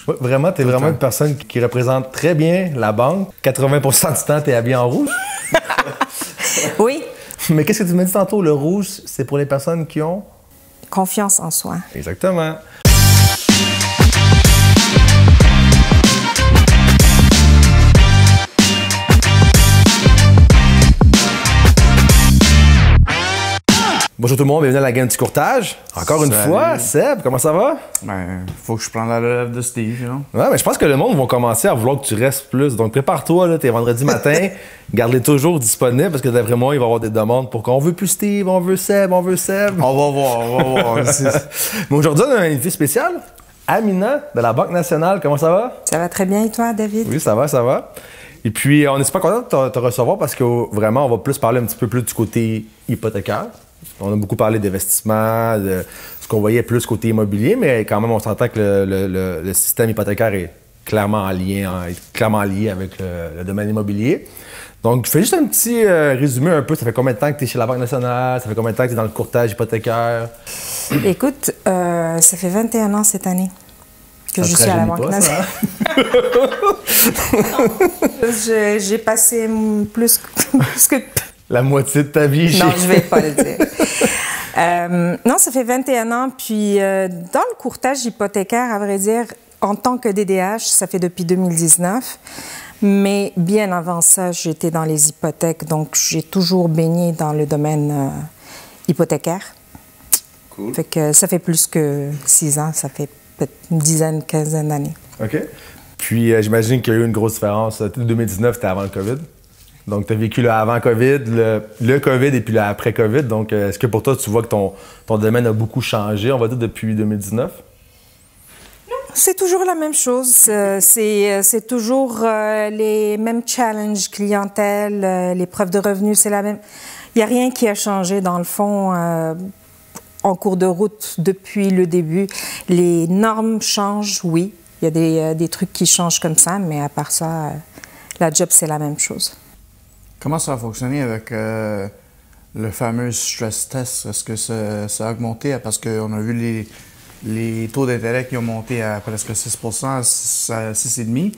Ouais, vraiment, tu es vraiment une personne qui représente très bien la banque. 80% du temps, tu es habillé en rouge. Oui. Mais qu'est-ce que tu m'as dit tantôt? Le rouge, c'est pour les personnes qui ont... Confiance en soi. Exactement. Bonjour tout le monde, bienvenue à la game du courtage. Encore une fois, Seb, comment ça va? Ben, faut que je prenne la relève de Steve, you know? Ouais, mais je pense que le monde va commencer à vouloir que tu restes plus. Donc prépare-toi, là, t'es vendredi matin, garde-les toujours disponibles parce que d'après moi, il va y avoir des demandes pour qu'on veut plus Steve, on veut Seb, on veut Seb. On va voir. Mais aujourd'hui, on a un invité spécial, Amina de la Banque nationale. Comment ça va? Ça va très bien et toi, David? Oui, ça va, ça va. Et puis, on est super content de te recevoir parce que vraiment, on va plus parler un petit peu plus du côté hypothécaire. On a beaucoup parlé d'investissement, de ce qu'on voyait plus côté immobilier, mais quand même, on s'entend que le système hypothécaire est clairement lié avec le domaine immobilier. Donc, je fais juste un petit résumé un peu. Ça fait combien de temps que tu es chez la Banque nationale? Ça fait combien de temps que tu es dans le courtage hypothécaire? Écoute, ça fait 21 ans cette année que je suis à la Banque nationale. J'ai passé plus que... La moitié de ta vie. Non, je ne vais pas le dire. Non, ça fait 21 ans. Puis, dans le courtage hypothécaire, à vrai dire, en tant que DDH, ça fait depuis 2019. Mais bien avant ça, j'étais dans les hypothèques. Donc, j'ai toujours baigné dans le domaine hypothécaire. Cool. Fait que ça fait plus que 6 ans. Ça fait peut-être une dizaine, quinzaine d'années. OK. Puis, j'imagine qu'il y a eu une grosse différence. 2019, c'était avant le COVID. Donc, tu as vécu le avant-COVID, le COVID et puis le après-COVID. Donc, est-ce que pour toi, tu vois que ton domaine a beaucoup changé, on va dire, depuis 2019? C'est toujours la même chose. C'est toujours les mêmes challenges clientèle, les preuves de revenus, c'est la même. Il n'y a rien qui a changé, dans le fond, en cours de route depuis le début. Les normes changent, oui. Il y a des trucs qui changent comme ça, mais à part ça, la job, c'est la même chose. Comment ça a fonctionné avec le fameux stress test? Est-ce que ça a augmenté? Parce qu'on a vu les taux d'intérêt qui ont monté à presque 6%, 6,5%.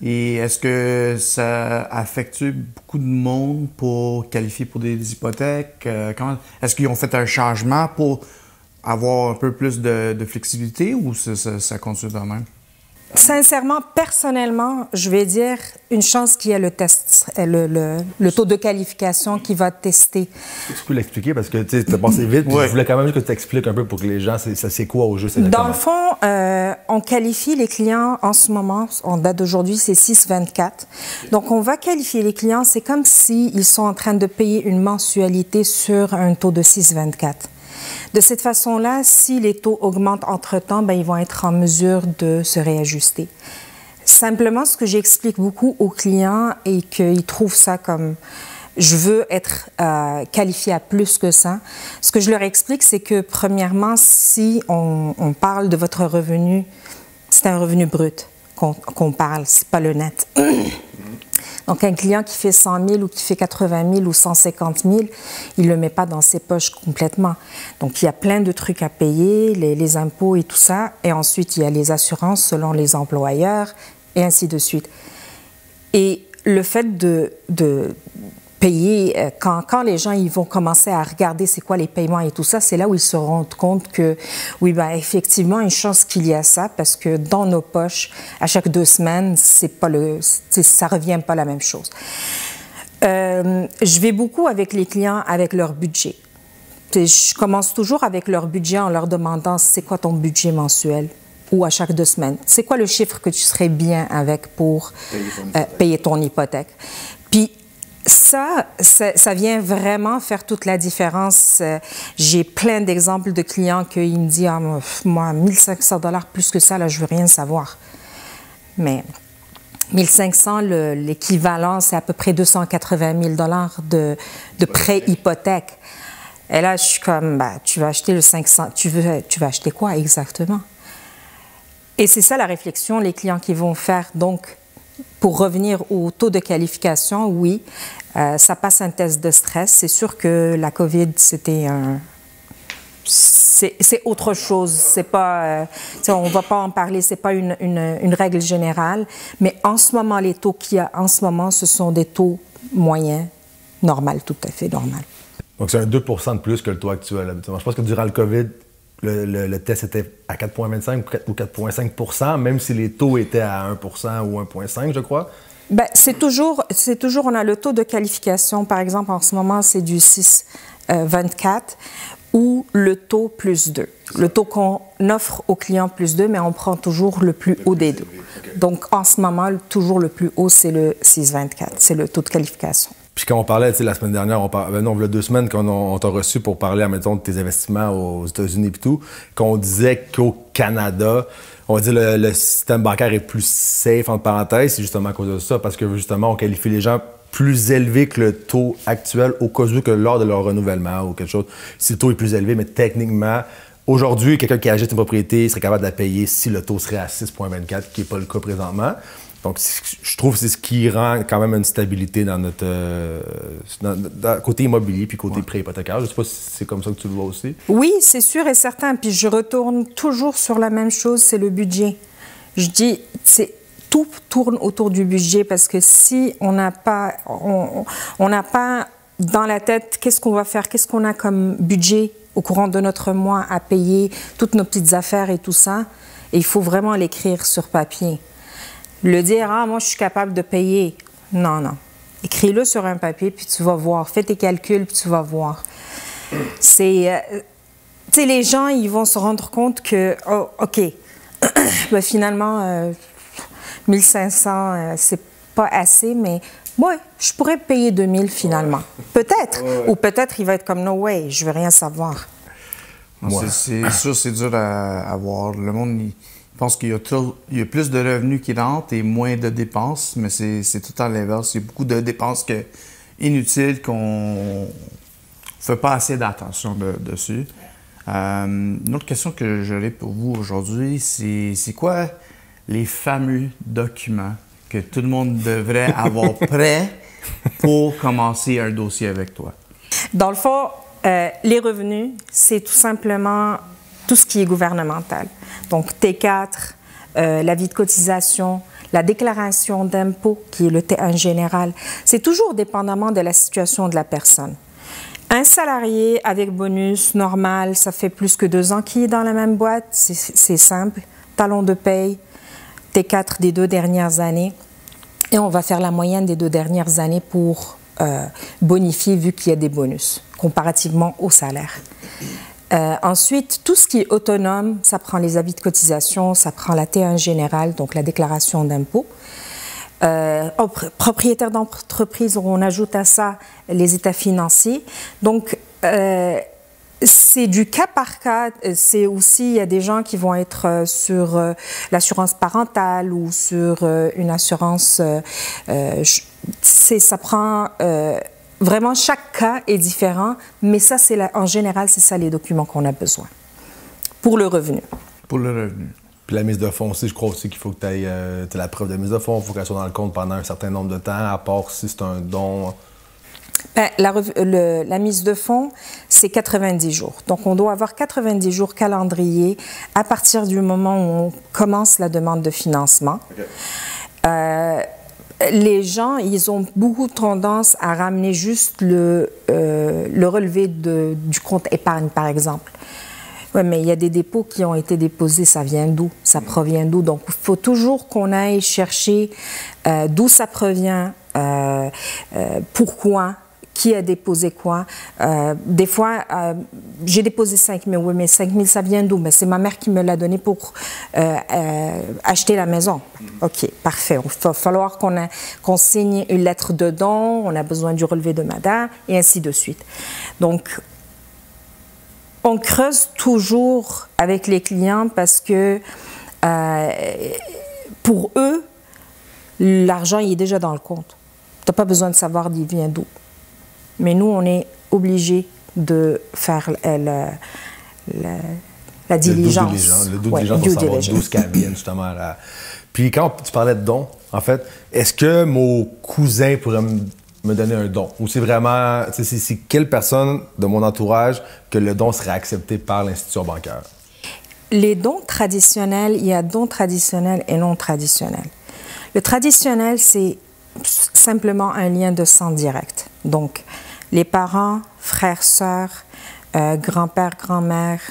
Et est-ce que ça affecte beaucoup de monde pour qualifier pour des hypothèques? Est-ce qu'ils ont fait un changement pour avoir un peu plus de flexibilité ou ça continue de même? Sincèrement, personnellement, je vais dire une chance qu'il y ait le test, le taux de qualification qui va tester. Tu peux l'expliquer parce que tu as passé vite. Ouais. Je voulais quand même que tu expliques un peu pour que les gens, c'est quoi au jeu? Dans le fond, on qualifie les clients en ce moment, en date d'aujourd'hui, c'est 6,24. Donc, on va qualifier les clients, c'est comme s'ils sont en train de payer une mensualité sur un taux de 6,24. De cette façon-là, si les taux augmentent entre-temps, ben, ils vont être en mesure de se réajuster. Simplement, ce que j'explique beaucoup aux clients et qu'ils trouvent ça comme je veux être qualifié à plus que ça, ce que je leur explique, c'est que premièrement, si on parle de votre revenu, c'est un revenu brut qu'on parle, c'est pas le net. Donc, un client qui fait 100 000 ou qui fait 80 000 ou 150 000, il ne le met pas dans ses poches complètement. Donc, il y a plein de trucs à payer, les impôts et tout ça. Et ensuite, il y a les assurances selon les employeurs et ainsi de suite. Et le fait de payer, quand les gens ils vont commencer à regarder c'est quoi les paiements et tout ça, c'est là où ils se rendent compte que, oui, ben, effectivement, une chance qu'il y a ça, parce que dans nos poches, à chaque 2 semaines, ça revient pas la même chose. Je vais beaucoup avec les clients avec leur budget. Je commence toujours avec leur budget en leur demandant c'est quoi ton budget mensuel ou à chaque 2 semaines. C'est quoi le chiffre que tu serais bien avec pour payer ton hypothèque. Puis, ça vient vraiment faire toute la différence. J'ai plein d'exemples de clients qui me disent ah, moi, 1500 $ plus que ça, là, je veux rien savoir. Mais 1500, l'équivalent, c'est à peu près 280 000 $ de prêt hypothèque. Et là, je suis comme, bah, tu vas acheter le 500, tu vas acheter quoi exactement? Et c'est ça la réflexion, les clients qui vont faire. Donc, pour revenir au taux de qualification, oui, ça passe un test de stress. C'est sûr que la COVID, c'était c'est autre chose. C'est pas, on va pas en parler. C'est pas une règle générale. Mais en ce moment, les taux qu'il y a en ce moment, ce sont des taux moyens, normal, tout à fait normal. Donc c'est un 2 de plus que le taux actuel. Je pense que durant le COVID, le test était à 4,25 ou 4,5 même si les taux étaient à 1 ou 1,5, je crois. Ben, c'est toujours, on a le taux de qualification, par exemple, en ce moment, c'est du 6,24 ou le taux plus 2. Le taux qu'on offre aux clients plus 2, mais on prend toujours le plus haut des deux. Okay. Donc, en ce moment, toujours le plus haut, c'est le 6,24. C'est le taux de qualification. Puis quand on parlait, tu sais, la semaine dernière, il y a 2 semaines qu'on t'a reçu pour parler, admettons, de tes investissements aux États-Unis et tout, qu'on disait qu'au Canada, on va dire le système bancaire est plus safe, entre parenthèses, c'est justement à cause de ça, parce que justement, on qualifie les gens plus élevés que le taux actuel au cas où que lors de leur renouvellement ou quelque chose. Si le taux est plus élevé, mais techniquement, aujourd'hui, quelqu'un qui achète une propriété serait capable de la payer si le taux serait à 6,24, qui n'est pas le cas présentement. Donc, je trouve que c'est ce qui rend quand même une stabilité dans notre côté immobilier puis côté prêt hypothécaire. Je ne sais pas si c'est comme ça que tu le vois aussi. Oui, c'est sûr et certain. Puis je retourne toujours sur la même chose, c'est le budget. Je dis, tout tourne autour du budget parce que si on n'a pas dans la tête qu'est-ce qu'on va faire, qu'est-ce qu'on a comme budget au courant de notre mois à payer, toutes nos petites affaires et tout ça, et il faut vraiment l'écrire sur papier. Le dire, moi, je suis capable de payer. Non, non. Écris-le sur un papier, puis tu vas voir. Fais tes calculs, puis tu vas voir. Tu sais, les gens, ils vont se rendre compte que, oh, OK, ben, finalement, 1500, c'est pas assez, mais ouais, je pourrais payer 2000 finalement. Peut-être. Ou peut-être, il va être comme, no way, je veux rien savoir. C'est sûr, c'est dur à voir. Le monde, je pense qu'il y a plus de revenus qui rentrent et moins de dépenses, mais c'est tout à l'inverse. Il y a beaucoup de dépenses inutiles qu'on ne fait pas assez d'attention dessus. Une autre question que j'aurais pour vous aujourd'hui, c'est quoi les fameux documents que tout le monde devrait avoir prêts pour commencer un dossier avec toi? Dans le fond, les revenus, c'est tout simplement tout ce qui est gouvernemental. Donc, T4, l'avis de cotisation, la déclaration d'impôt, qui est le T1 général. C'est toujours dépendamment de la situation de la personne. Un salarié avec bonus normal, ça fait plus que 2 ans qu'il est dans la même boîte. C'est simple. Talon de paye, T4 des 2 dernières années. Et on va faire la moyenne des 2 dernières années pour bonifier, vu qu'il y a des bonus, comparativement au salaire. Ensuite, tout ce qui est autonome, ça prend les avis de cotisation, ça prend la T1 générale, donc la déclaration d'impôt. Propriétaire d'entreprise, on ajoute à ça les états financiers. Donc, c'est du cas par cas. C'est aussi, il y a des gens qui vont être sur l'assurance parentale ou sur une assurance. Ça prend... Vraiment, chaque cas est différent, mais ça, en général, c'est ça les documents qu'on a besoin pour le revenu. Pour le revenu. Puis la mise de fonds aussi, je crois aussi qu'il faut que tu aies la preuve de mise de fonds. Il faut qu'elle soit dans le compte pendant un certain nombre de temps, à part si c'est un don. Ben, la mise de fonds, c'est 90 jours. Donc, on doit avoir 90 jours calendrier à partir du moment où on commence la demande de financement. Okay. Les gens, ils ont beaucoup tendance à ramener juste le relevé du compte épargne, par exemple. Oui, mais il y a des dépôts qui ont été déposés, ça vient d'où? Ça provient d'où? Donc, il faut toujours qu'on aille chercher d'où ça provient, pourquoi, qui a déposé quoi. Des fois, j'ai déposé 5 000, oui, mais 5 000, ça vient d'où? Mais c'est ma mère qui me l'a donné pour acheter la maison. OK, parfait. Il va falloir qu'on signe une lettre de don, on a besoin du relevé de madame, et ainsi de suite. Donc, on creuse toujours avec les clients parce que pour eux, l'argent il est déjà dans le compte. Tu n'as pas besoin de savoir d'il vient d'où. Mais nous, on est obligés de faire la diligence. Le due diligence pour savoir d'où ce qu'elle vient, justement. Puis quand tu parlais de dons, en fait, est-ce que mon cousin pourrait me donner un don? Ou c'est vraiment, c'est quelle personne de mon entourage que le don serait accepté par l'institution bancaire? Les dons traditionnels, il y a dons traditionnels et non traditionnels. Le traditionnel, c'est simplement un lien de sang direct. Donc, les parents, frères, sœurs, grand-père, grand-mère,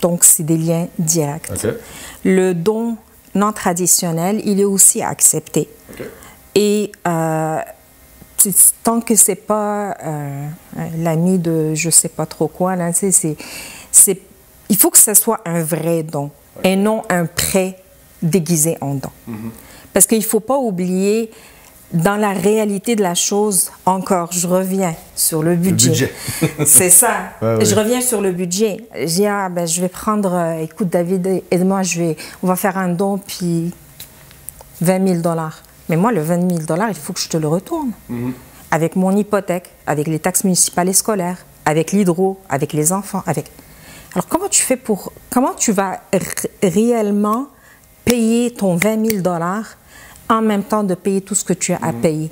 donc c'est des liens directs. Okay. Le don non traditionnel, il est aussi accepté. Okay. Et tant que c'est pas l'ami de je sais pas trop quoi, là, il faut que ce soit un vrai don et non un prêt déguisé en don. Parce qu'il ne faut pas oublier, dans la réalité de la chose, encore, je reviens sur le budget. C'est ça. Ouais. Je reviens sur le budget. Je dis, je vais prendre, écoute David, aide-moi, on va faire un don, puis 20 000 $. Mais moi, le 20 000 $, il faut que je te le retourne. Avec mon hypothèque, avec les taxes municipales et scolaires, avec l'hydro, avec les enfants, avec... Alors, comment tu vas réellement payer ton 20 000 $ en même temps de payer tout ce que tu as à payer?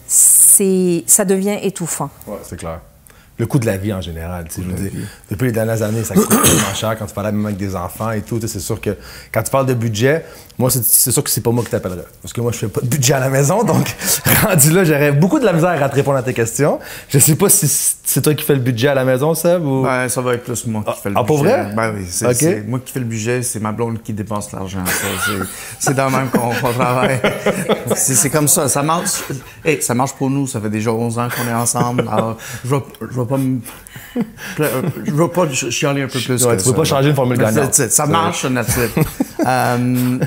Ça devient étouffant. Oui, c'est clair. Le coût de la vie en général. Je veux dire, depuis les dernières années, ça coûte tellement cher quand tu parles même avec des enfants et tout. C'est sûr que quand tu parles de budget, moi, c'est sûr que c'est pas moi qui t'appellerai. Parce que moi, je fais pas de budget à la maison. Donc, rendu là, j'aurais beaucoup de la misère à te répondre à tes questions. Je sais pas si c'est toi qui fais le budget à la maison, Seb? Ou... Ben, ça va être plus moi qui fais le budget. Ah, pour vrai? Ben oui, c'est moi qui fais le budget, c'est ma blonde qui dépense l'argent. C'est dans le même qu'on travaille. C'est comme ça. Ça marche. Hey, ça marche pour nous. Ça fait déjà 11 ans qu'on est ensemble. Alors, je veux pas chialer un peu plus. Ouais, tu veux pas changer une formule gagnante. Ça marche, that's it.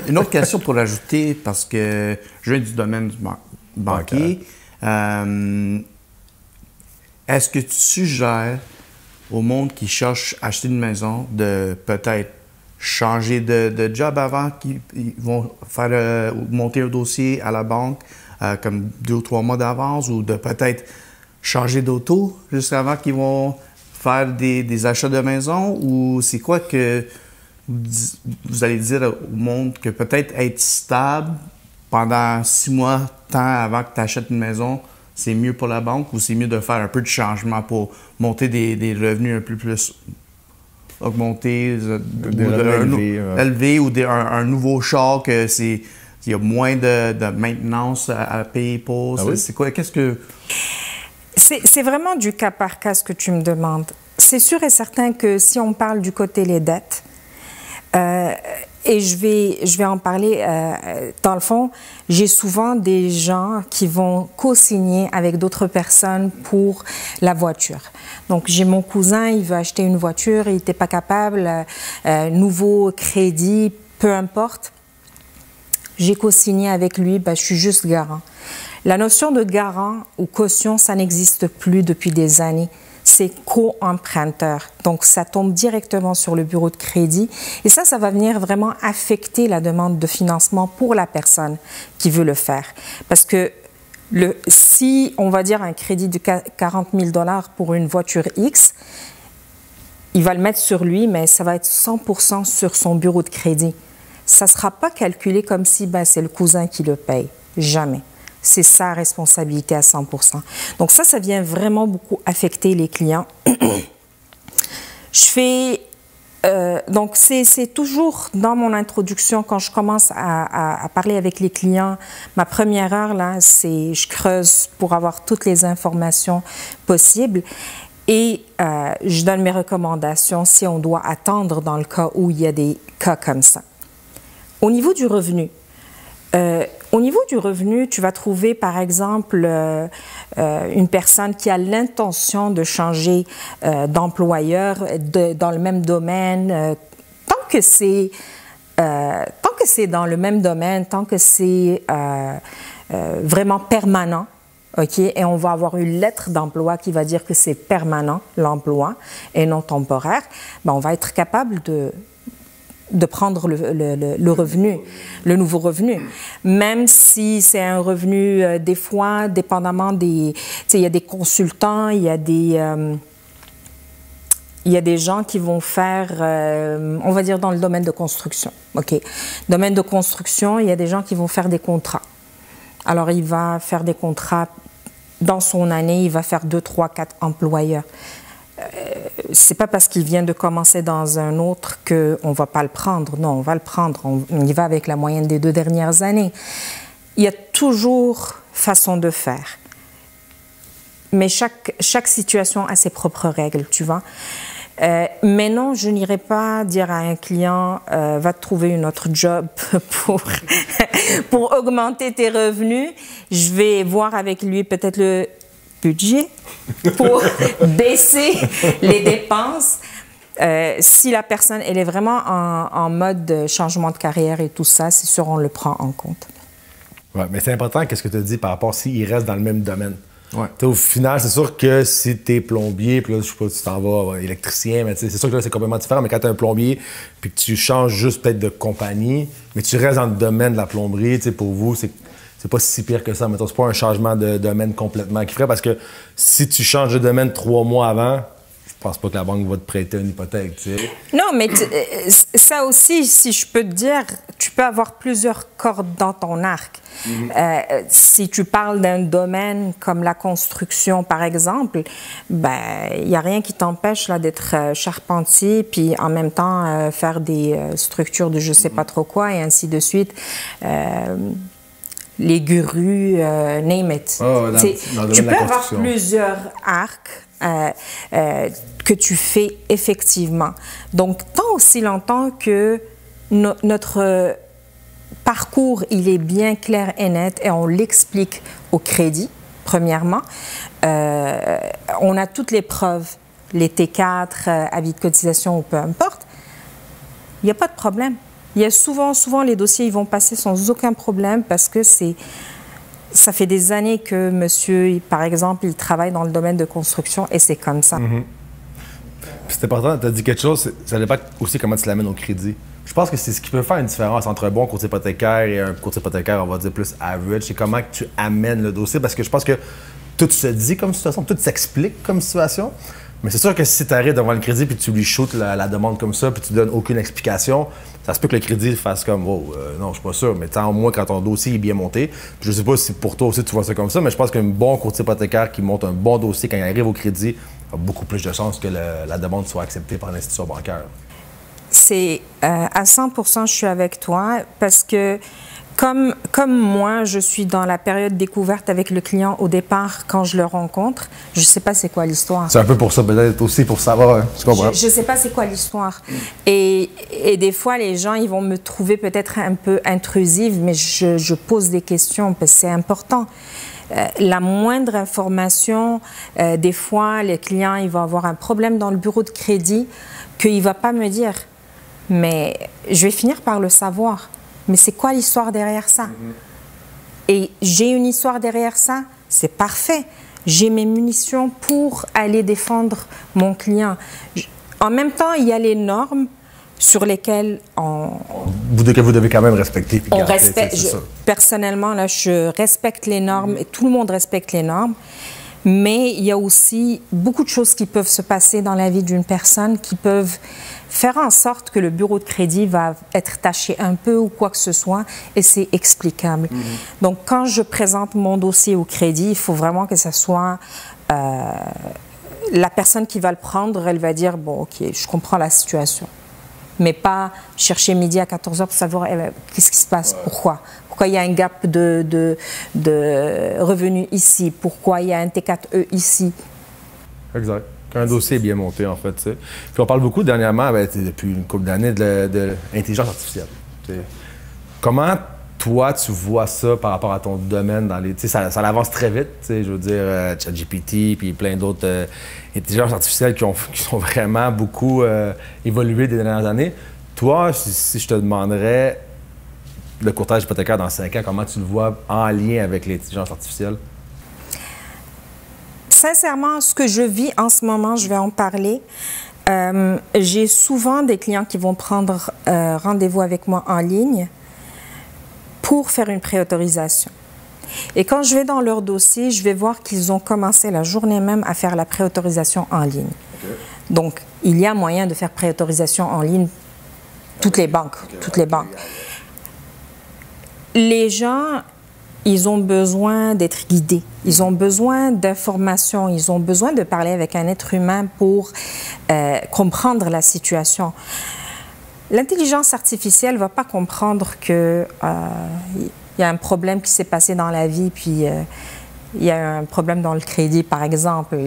Une autre question pour ajouter, parce que je viens du domaine du banquier. Est-ce que tu suggères au monde qui cherche à acheter une maison de peut-être changer de job avant qu'ils vont faire monter un dossier à la banque comme 2 ou 3 mois d'avance, ou de peut-être changer d'auto juste avant qu'ils vont faire des achats de maison? Ou c'est quoi que vous allez dire au monde, que peut-être être stable pendant 6 mois temps avant que tu achètes une maison, c'est mieux pour la banque, ou c'est mieux de faire un peu de changement pour monter des revenus un peu plus augmentés, élevés, ou un nouveau char que il y a moins de maintenance à payer pour? C'est quoi? Qu'est-ce que... C'est vraiment du cas par cas ce que tu me demandes. C'est sûr et certain que si on parle du côté les dettes, et je vais en parler, dans le fond, j'ai souvent des gens qui vont co-signer avec d'autres personnes pour la voiture. Donc, j'ai mon cousin, il veut acheter une voiture, il n'était pas capable, nouveau crédit, peu importe. J'ai co-signé avec lui, je suis juste garant. La notion de garant ou caution, ça n'existe plus depuis des années. C'est co-emprunteur. Donc, ça tombe directement sur le bureau de crédit. Et ça va venir vraiment affecter la demande de financement pour la personne qui veut le faire. Parce que si on va dire un crédit de 40 000 $ pour une voiture X, il va le mettre sur lui, mais ça va être 100% sur son bureau de crédit. Ça ne sera pas calculé comme si c'est le cousin qui le paye. Jamais. C'est sa responsabilité à 100%. Donc ça vient vraiment beaucoup affecter les clients. Donc c'est toujours dans mon introduction, quand je commence à parler avec les clients, ma première heure, là, c'est je creuse pour avoir toutes les informations possibles. Et je donne mes recommandations si on doit attendre dans le cas où il y a des cas comme ça. Au niveau du revenu, tu vas trouver, par exemple, une personne qui a l'intention de changer d'employeur dans le même domaine. Tant que c'est dans le même domaine, tant que c'est vraiment permanent, OK, et on va avoir une lettre d'emploi qui va dire que c'est permanent, l'emploi, et non temporaire, on va être capable de prendre le revenu, le nouveau revenu. Même si c'est un revenu, des fois, dépendamment il y a des consultants, il y a des gens qui vont faire, on va dire dans le domaine de construction. OK. Domaine de construction, il y a des gens qui vont faire des contrats. Alors, il va faire des contrats dans son année, il va faire 2, 3, 4 employeurs. C'est pas parce qu'il vient de commencer dans un autre qu'on va pas le prendre. Non, on va le prendre. On y va avec la moyenne des 2 dernières années. Il y a toujours façon de faire. Mais chaque situation a ses propres règles, tu vois. Mais non, je n'irai pas dire à un client va te trouver une autre job pour augmenter tes revenus. Je vais voir avec lui peut-être le budget pour baisser les dépenses. Si la personne elle est vraiment en mode de changement de carrière et tout ça, c'est sûr on le prend en compte. Ouais, mais c'est important qu'est-ce que tu dis par rapport s'il reste dans le même domaine. Ouais. Au final, c'est sûr que si t'es plombier, puis là, je sais pas, tu t'en vas électricien, mais c'est sûr que là, c'est complètement différent. Mais quand t'es un plombier, puis que tu changes juste peut-être de compagnie, mais tu restes dans le domaine de la plomberie, pour vous, c'est pas si pire que ça. Mettons, c'est pas un changement de domaine complètement qui ferait, parce que si tu changes de domaine 3 mois avant, je pense pas que la banque va te prêter une hypothèque, tu sais. Non, mais ça aussi, si je peux te dire, tu peux avoir plusieurs cordes dans ton arc. Si tu parles d'un domaine comme la construction, par exemple, ben il n'y a rien qui t'empêche là d'être charpentier, puis en même temps faire des structures de je sais pas trop quoi, et ainsi de suite. Les grues, name it. Oh, tu peux avoir plusieurs arcs que tu fais effectivement. Donc, tant aussi longtemps que notre parcours, il est bien clair et net et on l'explique au crédit, premièrement. On a toutes les preuves, les T4, avis de cotisation ou peu importe. Il n'y a pas de problème. Il y a souvent les dossiers, ils vont passer sans aucun problème parce que ça fait des années que monsieur, par exemple, il travaille dans le domaine de construction et c'est comme ça. C'est important, tu as dit quelque chose, ça dépend aussi comment tu l'amènes au crédit. Je pense que c'est ce qui peut faire une différence entre un bon courtier hypothécaire et un courtier hypothécaire, on va dire plus average, c'est comment que tu amènes le dossier, parce que je pense que tout se dit comme situation, tout s'explique comme situation. Mais c'est sûr que si tu arrives devant le crédit puis tu lui shootes la demande comme ça puis tu donnes aucune explication, ça se peut que le crédit fasse comme « Oh, non, je suis pas sûr », mais tant au moins quand ton dossier est bien monté. Puis je sais pas si pour toi aussi tu vois ça comme ça, mais je pense qu'un bon courtier hypothécaire qui monte un bon dossier quand il arrive au crédit a beaucoup plus de chances que la demande soit acceptée par l'institution bancaire. C'est à 100%, je suis avec toi parce que comme moi, je suis dans la période découverte avec le client au départ quand je le rencontre. Je ne sais pas c'est quoi l'histoire. C'est un peu pour ça, peut-être aussi pour savoir, hein, tu comprends? Je ne sais pas c'est quoi l'histoire. Et des fois, les gens, ils vont me trouver peut-être un peu intrusive, mais je pose des questions parce que c'est important. La moindre information, des fois, les clients, ils vont avoir un problème dans le bureau de crédit qu'il ne va pas me dire. Mais je vais finir par le savoir. Mais c'est quoi l'histoire derrière ça? Et j'ai une histoire derrière ça, c'est parfait. J'ai mes munitions pour aller défendre mon client. En même temps, il y a les normes sur lesquelles vous devez quand même respecter. On respecte. Personnellement, là, je respecte les normes et tout le monde respecte les normes. Mais il y a aussi beaucoup de choses qui peuvent se passer dans la vie d'une personne qui peuvent faire en sorte que le bureau de crédit va être taché un peu ou quoi que ce soit, et c'est explicable. Donc, quand je présente mon dossier au crédit, il faut vraiment que ce soit la personne qui va le prendre, elle va dire, bon, OK, je comprends la situation. Mais pas chercher midi à 14h pour savoir qu'est-ce qui se passe, pourquoi il y a un gap de revenus ici, pourquoi il y a un T4E ici. Exact. Un dossier est bien monté, en fait. T'sais. Puis on parle beaucoup dernièrement, depuis une couple d'années, de l'intelligence artificielle. T'sais. Comment, toi, tu vois ça par rapport à ton domaine dans les. Ça avance très vite, je veux dire, ChatGPT, puis plein d'autres intelligences artificielles qui sont vraiment beaucoup évoluées des dernières années. Toi, si je te demanderais le courtage hypothécaire dans 5 ans, comment tu le vois en lien avec l'intelligence artificielle? Sincèrement, ce que je vis en ce moment, je vais en parler. J'ai souvent des clients qui vont prendre rendez-vous avec moi en ligne pour faire une préautorisation. Et quand je vais dans leur dossier, je vais voir qu'ils ont commencé la journée même à faire la préautorisation en ligne. Okay. Donc, il y a moyen de faire préautorisation en ligne, toutes les banques, toutes les banques. Les gens, ils ont besoin d'être guidés. Ils ont besoin d'informations. Ils ont besoin de parler avec un être humain pour comprendre la situation. L'intelligence artificielle ne va pas comprendre que y a un problème qui s'est passé dans la vie, puis il y a un problème dans le crédit, par exemple,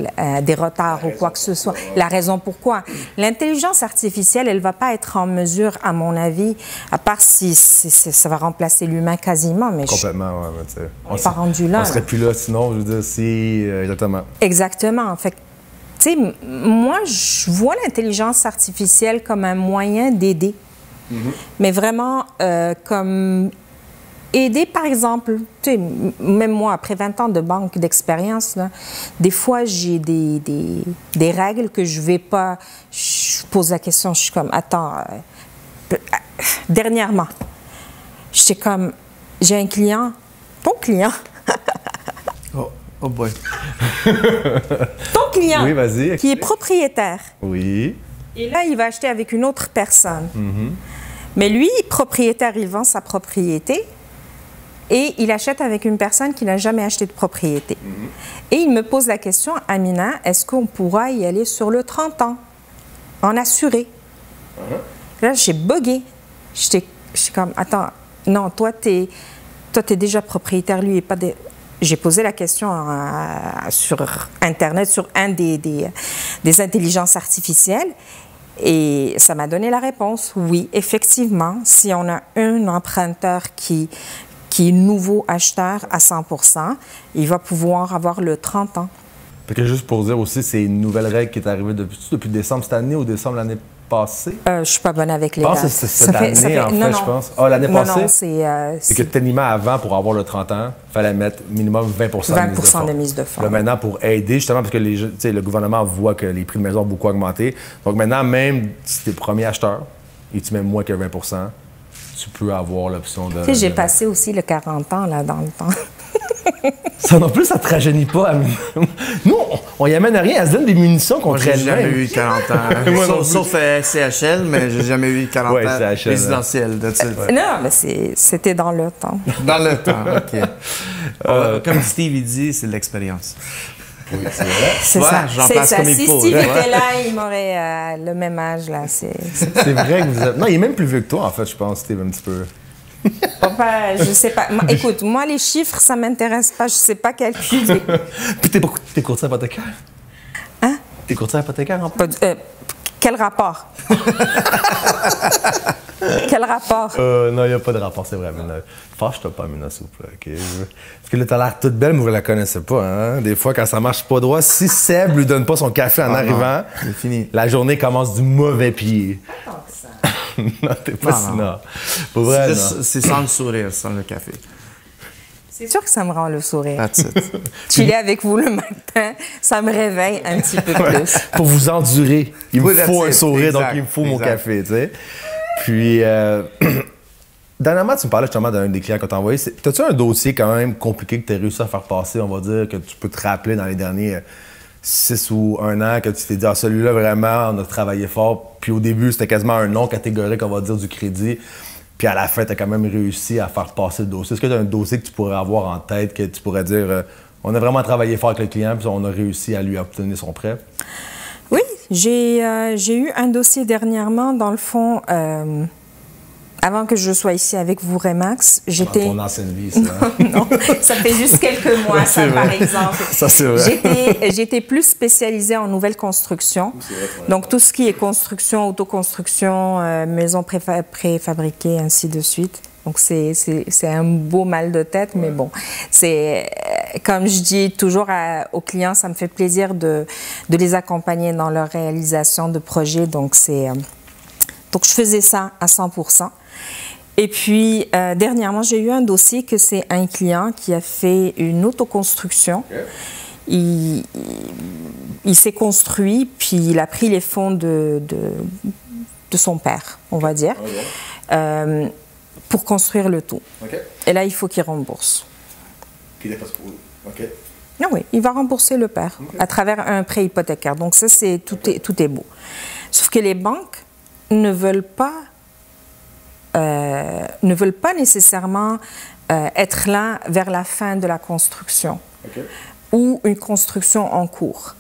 des retards ou quoi que ce soit. La raison pourquoi. L'intelligence artificielle, elle ne va pas être en mesure, à mon avis, à part si ça va remplacer l'humain quasiment. Mais complètement, ouais. On n'est pas rendu là. On ne serait plus là sinon, je veux dire, si... exactement. Exactement. Fait tu sais, moi, je vois l'intelligence artificielle comme un moyen d'aider. Mais vraiment comme... aider, par exemple, tu sais, même moi, après 20 ans de banque d'expérience, des fois, j'ai des règles que je vais pas... Je pose la question, je suis comme, attends, dernièrement, j'étais comme, j'ai un client, ton client... Oh boy. Ton client, oui, vas-y, qui est propriétaire. Oui. Et là, il va acheter avec une autre personne. Mais lui, propriétaire, il vend sa propriété et il achète avec une personne qui n'a jamais acheté de propriété. Et il me pose la question, Amina, est-ce qu'on pourra y aller sur le 30 ans, en assuré? Là, j'ai bugué. J'étais comme, attends, non, toi, t'es déjà propriétaire, lui, et pas des... J'ai posé la question sur Internet, sur un des intelligences artificielles, et ça m'a donné la réponse. Oui, effectivement, si on a un emprunteur qui est nouveau acheteur à 100%, il va pouvoir avoir le 30 ans. Fait que juste pour dire aussi, c'est une nouvelle règle qui est arrivée depuis décembre cette année ou décembre l'année passée? Je suis pas bonne avec les dates. dates. Je pense que c'est cette année, en fait, je pense. Ah, l'année passée? Non, c'est que techniquement, avant, pour avoir le 30 ans, il fallait mettre minimum 20% de mise de fonds. Là, maintenant, pour aider, justement, parce que le gouvernement voit que les prix de maison ont beaucoup augmenté. Donc maintenant, même si tu es premier acheteur et tu mets moins que 20%, tu peux avoir l'option de... Tu sais, j'ai passé aussi le 40 ans, là, dans le temps. Ça non plus, ça te rajeunit pas. Nous, on y amène à rien. Elle se donne des munitions contre elle-même. J'ai jamais eu 40 ans. Sauf CHL, mais j'ai jamais eu 40 ans CHL, résidentiel. Non, mais c'était dans le temps. Dans le temps, OK. Comme Steve il dit, c'est de l'expérience. Oui, c'est vrai. C'est ouais, ça. J'en place comme si il faut. Steve était là, il m'aurait le même âge. Là. C'est vrai que vous êtes... Non, il est même plus vieux que toi, en fait, je pense, Steve, un petit peu. Enfin, je sais pas. Écoute, moi, les chiffres, ça m'intéresse pas. Je sais pas calculer. Puis t'es courtier hypothécaire? Hein? T'es courtier hypothécaire, en plus? Quel rapport? Quel rapport? Non, il n'y a pas de rapport, c'est vrai. Fâche-toi pas, Amina, s'il vous plaît. Okay? Parce que là, t'as l'air toute belle, mais vous la connaissez pas. Hein? Des fois, quand ça marche pas droit, si Seb lui donne pas son café en arrivant, c'est fini. La journée commence du mauvais pied. Non, t'es pas sinon. Pour vrai, c'est sans le sourire, sans le café. C'est sûr que ça me rend le sourire. That's it. Chiller avec vous le matin, ça me réveille un petit peu plus. Pour vous endurer, il me faut un sourire, exact, donc il me faut mon café, tu sais. Puis, dernièrement, tu me parlais justement d'un des clients que tu as envoyé. T'as-tu un dossier quand même compliqué que tu as réussi à faire passer, on va dire, que tu peux te rappeler dans les derniers 6 ou 1 an, que tu t'es dit, ah, celui-là, vraiment, on a travaillé fort. Puis au début, c'était quasiment un non catégorique, on va dire, du crédit. Puis à la fin, tu as quand même réussi à faire passer le dossier. Est-ce que tu as un dossier que tu pourrais avoir en tête, que tu pourrais dire, on a vraiment travaillé fort avec le client, puis on a réussi à lui obtenir son prêt? Oui, j'ai eu un dossier dernièrement, dans le fond, avant que je sois ici avec vous, Remax, j'étais... Dans ton ancienne vie, ça. Non, ça fait juste quelques mois, ça, par exemple. Ça, c'est vrai. J'étais plus spécialisée en nouvelle construction. Donc, tout ce qui est construction, autoconstruction, maisons préfabriquées, ainsi de suite. Donc, c'est un beau mal de tête, mais bon. C'est, comme je dis toujours aux clients, ça me fait plaisir de les accompagner dans leur réalisation de projets. Donc, donc je faisais ça à 100%. Et puis, dernièrement, j'ai eu un dossier que c'est un client qui a fait une autoconstruction. Okay. Il s'est construit, puis il a pris les fonds de son père, on va dire, pour construire le tout. Okay. Et là, il faut qu'il rembourse. Qu'il dépasse pour eux. OK. Non, oui, il va rembourser le père à travers un prêt hypothécaire. Donc ça, tout est beau. Sauf que les banques ne veulent pas ne veulent pas nécessairement être là vers la fin de la construction ou une construction en cours.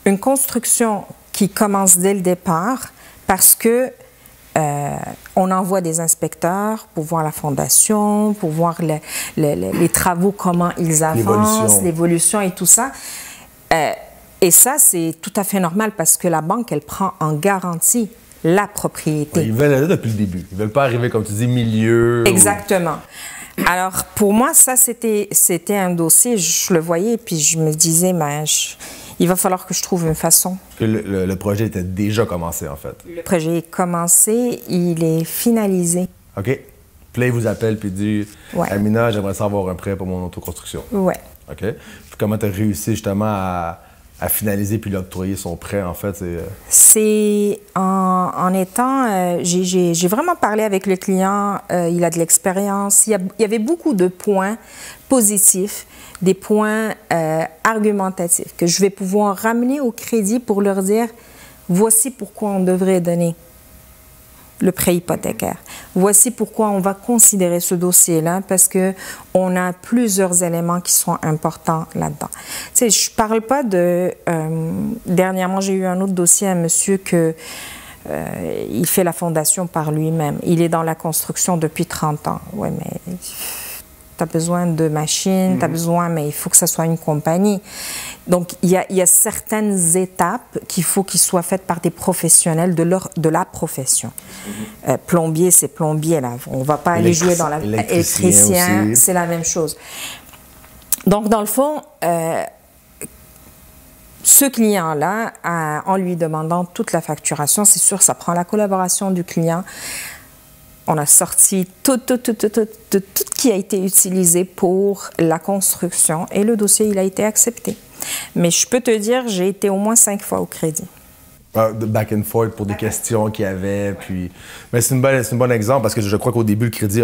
Une construction qui commence dès le départ parce que on envoie des inspecteurs pour voir la fondation, pour voir les travaux, comment ils avancent, l'évolution et tout ça. Et ça, c'est tout à fait normal parce que la banque, elle prend en garantie la propriété. Oui, ils veulent aller depuis le début. Ils ne veulent pas arriver, comme tu dis, milieu. Exactement. Alors, pour moi, ça, c'était un dossier, je le voyais, et puis je me disais, il va falloir que je trouve une façon. Le projet était déjà commencé, en fait. Le projet est commencé, il est finalisé. OK. Puis là, il vous appelle puis dit Ouais. Amina, j'aimerais savoir un prêt pour mon autoconstruction. Ouais. OK. Puis comment tu as réussi justement à finaliser puis l'octroyer son prêt, en fait? C'est en étant... j'ai vraiment parlé avec le client, il a de l'expérience. Il y avait beaucoup de points positifs, des points argumentatifs que je vais pouvoir ramener au crédit pour leur dire, voici pourquoi on devrait donner le prêt hypothécaire. Voici pourquoi on va considérer ce dossier-là, parce qu'on a plusieurs éléments qui sont importants là-dedans. Tu sais, je ne parle pas de... dernièrement, j'ai eu un autre dossier, un monsieur il fait la fondation par lui-même. Il est dans la construction depuis 30 ans. Oui, mais tu as besoin de machines, tu as besoin, mais il faut que ça soit une compagnie. Donc, il y a certaines étapes qu'il faut qu'ils soient faites par des professionnels de la profession. Plombier, c'est plombier, là. On ne va pas aller jouer dans la... Électricien, c'est la même chose. Donc, dans le fond, ce client-là, en lui demandant toute la facturation, c'est sûr, ça prend la collaboration du client. On a sorti tout qui a été utilisé pour la construction et le dossier, il a été accepté. Mais je peux te dire, j'ai été au moins 5 fois au crédit. Back and forth pour des questions qu'il y avait. Puis... Mais c'est un bon exemple parce que je crois qu'au début, le crédit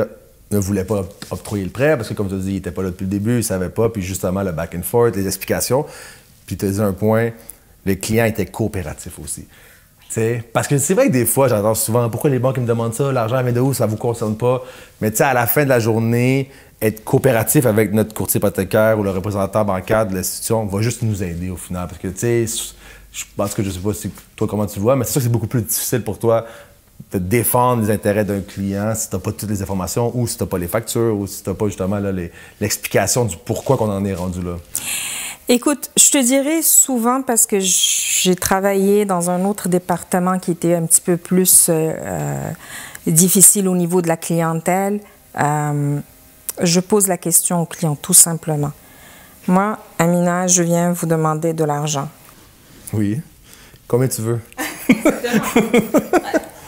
ne voulait pas octroyer le prêt parce que, comme tu as dit, il n'était pas là depuis le début, il ne savait pas. Puis justement, le back and forth, les explications. Puis tu as dit un point, le client était coopératif aussi. T'sais, parce que c'est vrai que des fois, j'entends souvent pourquoi les banques me demandent ça, l'argent vient de où, ça ne vous concerne pas. Mais à la fin de la journée, être coopératif avec notre courtier hypothécaire ou le représentant bancaire de l'institution va juste nous aider au final. Parce que je pense que je ne sais pas toi comment tu vois, mais c'est sûr que c'est beaucoup plus difficile pour toi de défendre les intérêts d'un client si tu n'as pas toutes les informations ou si tu n'as pas les factures ou si tu n'as pas justement l'explication du pourquoi qu'on en est rendu là. Écoute, je te dirais souvent parce que j'ai travaillé dans un autre département qui était un petit peu plus difficile au niveau de la clientèle. Je pose la question aux clients tout simplement. Moi, Amina, je viens vous demander de l'argent. Oui. Combien tu veux?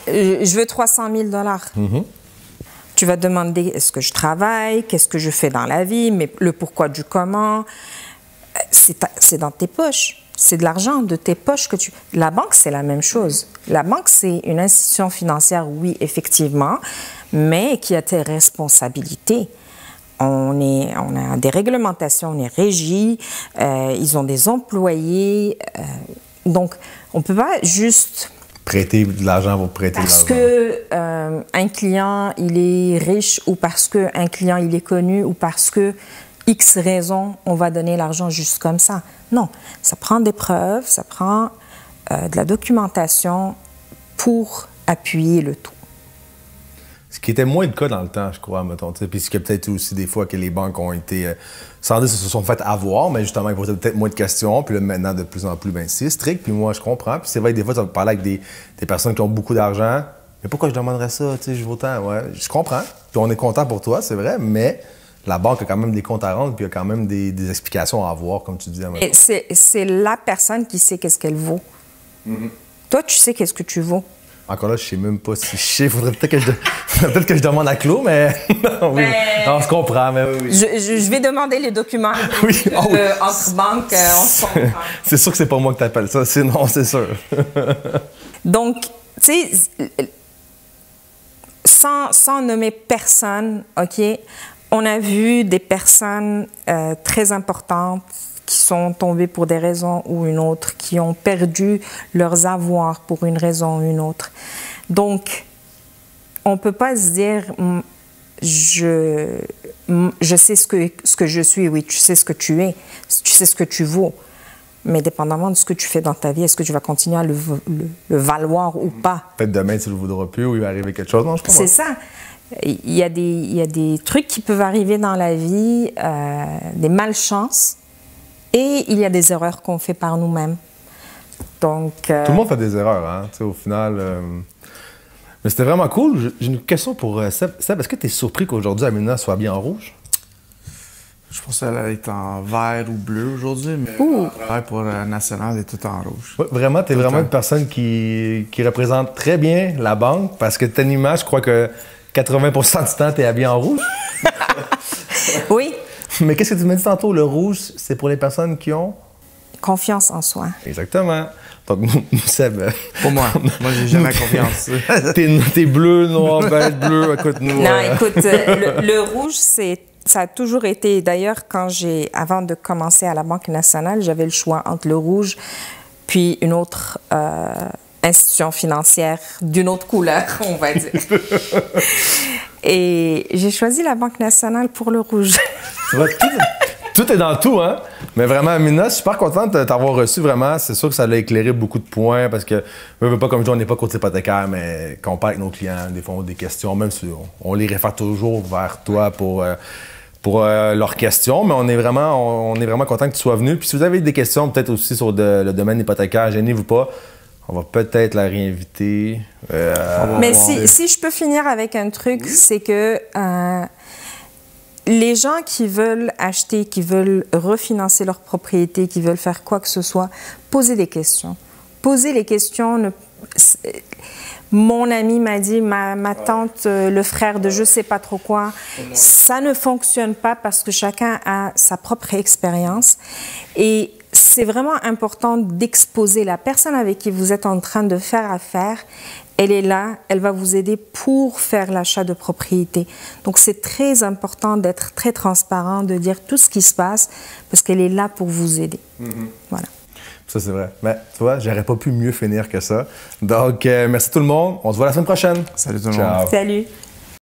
Je veux 300 000 $. Tu vas demander est-ce que je travaille, qu'est-ce que je fais dans la vie, mais le pourquoi du comment. C'est dans tes poches. C'est de l'argent de tes poches que tu... La banque, c'est la même chose. La banque, c'est une institution financière, oui, effectivement, mais qui a tes responsabilités. On a des réglementations, on est régi, ils ont des employés. Donc, on ne peut pas juste... Prêter de l'argent pour prêter de l'argent. Parce que un client, il est riche ou parce qu'un client, il est connu ou parce que X raisons, on va donner l'argent juste comme ça. Non, ça prend des preuves, ça prend de la documentation pour appuyer le tout. Ce qui était moins le cas dans le temps, je crois, mettons. Puis ce qui est peut-être aussi des fois que les banques ont été, sans dire se sont fait avoir, mais justement, ils posaient peut-être moins de questions. Puis là, maintenant, de plus en plus, c'est strict. Puis moi, je comprends. Puis c'est vrai que des fois, tu vas parler avec des personnes qui ont beaucoup d'argent. Mais pourquoi je demanderais ça? Tu sais, je veux autant. Ouais, je comprends. Puis on est content pour toi, c'est vrai, mais la banque a quand même des comptes à rendre, puis il y a quand même des explications à avoir, comme tu dis. C'est la personne qui sait qu'est-ce qu'elle vaut. Toi, tu sais qu'est-ce que tu vaux. Encore là, je sais même pas si je sais. Faudrait peut-être que je demande à Claude, mais oui, on se comprend. Mais oui. Je vais demander les documents entre banques. On se comprend. C'est sûr que c'est pas moi que tu appelles ça, sinon c'est sûr. Donc, tu sais, sans nommer personne, OK, on a vu des personnes très importantes qui sont tombées pour des raisons ou une autre, qui ont perdu leurs avoirs pour une raison ou une autre. Donc, on peut pas se dire, je sais ce que je suis. Oui, tu sais ce que tu es, tu sais ce que tu vaux. Mais dépendamment de ce que tu fais dans ta vie, est-ce que tu vas continuer à le valoir ou pas? Peut-être demain, tu ne le voudras plus ou il va arriver quelque chose. Non, je comprends. C'est ça. Il y a des trucs qui peuvent arriver dans la vie, des malchances, et il y a des erreurs qu'on fait par nous-mêmes. Donc, tout le monde fait des erreurs, hein, tu sais, au final. Mais c'était vraiment cool. J'ai une question pour Seb. Seb, est-ce que tu es surpris qu'aujourd'hui, Amina soit bien en rouge? Je pense qu'elle est en vert ou bleu aujourd'hui, mais le travail pour la nationale est tout en rouge. Ouais, vraiment, tu es vraiment une personne qui représente très bien la banque parce que ton image, je crois que 80% du temps, tu es habillé en rouge. Oui. Mais qu'est-ce que tu m'as dit tantôt? Le rouge, c'est pour les personnes qui ont... Confiance en soi. Exactement. Donc, nous, Seb... Pour moi. Moi, j'ai jamais confiance. T'es bleu, noir, beige, bleu. Écoute-nous. Non, écoute, le rouge, ça a toujours été... D'ailleurs, avant de commencer à la Banque nationale, j'avais le choix entre le rouge puis une autre institution financière d'une autre couleur, on va dire. Et j'ai choisi la Banque nationale pour le rouge. Tout est dans tout, hein? Mais vraiment, Amina, je suis super contente de t'avoir reçu, vraiment. C'est sûr que ça a éclairé beaucoup de points parce que, pas comme je dis, on n'est pas côté hypothécaire, mais quand on parle avec nos clients, des fois, on a des questions, même si on les réfère toujours vers toi pour leurs questions, mais on est vraiment content que tu sois venu. Puis si vous avez des questions, peut-être aussi sur le domaine hypothécaire, gênez-vous pas. On va peut-être la réinviter. Mais si je peux finir avec un truc, c'est que les gens qui veulent acheter, qui veulent refinancer leur propriété, qui veulent faire quoi que ce soit, posez des questions. Posez les questions. Mon ami m'a dit, ma tante, le frère de je sais pas trop quoi, ça ne fonctionne pas parce que chacun a sa propre expérience. Et c'est vraiment important d'exposer la personne avec qui vous êtes en train de faire affaire. Elle est là, elle va vous aider pour faire l'achat de propriété. Donc, c'est très important d'être très transparent, de dire tout ce qui se passe, parce qu'elle est là pour vous aider. Voilà. Ça, c'est vrai. Mais tu vois, j'aurais pas pu mieux finir que ça. Donc, merci tout le monde. On se voit la semaine prochaine. Salut tout le monde. Salut.